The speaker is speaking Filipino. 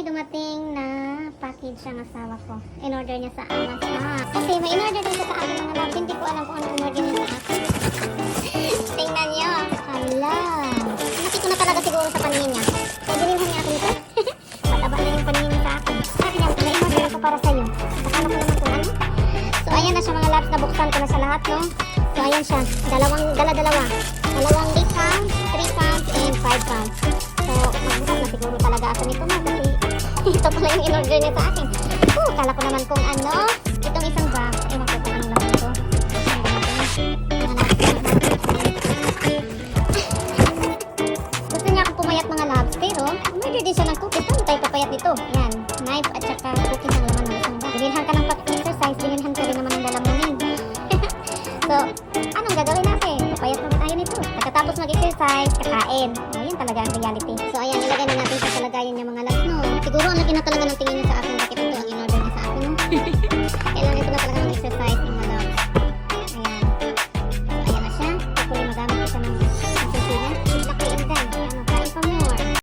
dumating na package ang asawa ko. In-order niya sa Amazon. Kasi may in-order din siya sa akin mga love. Hindi ko alam kung ano in-order niya sa akin. Tingnan niyo. Hala. Nakita ko na talaga siguro sa paningin niya. Kaya binilhan niya ako nito. Pataba na yung paningin niya sa akin. Sabi niya, may in-order ako para sa'yo. Nakala ko naman kung ano. So ayan na siya mga loves. Nabuksan ko na siya lahat, no? So ayan siya. Dalawang 8 pounds, 3 pounds, and 5 pounds. So magbukas na siguro talaga ako nito na kasi ito pala yung in-order niya sa akin. Kala ko naman kung ano. Itong isang box. Ewan ko kung anong laman ito. Gusto niya akong pumayat mga loves. Pero umorder din siya ng cookies. Ano tayo papayat nito? Yan. Knife at saka cookies ang laman ng isang box. Binilhan ka ng exercise. Binilhan ka rin naman ng lalamunin. So, anong gagawin natin? Papayat naman tayo nito. Pagkatapos mag-exercise, kakain. O, yan talaga ang reality. So, ayan, ilagay na natin sa kalagayan niya mga loves, no? Siguro, ang laki na talaga ng tingin niya sa akin. Bakit ito ang in-order niya sa akin, no?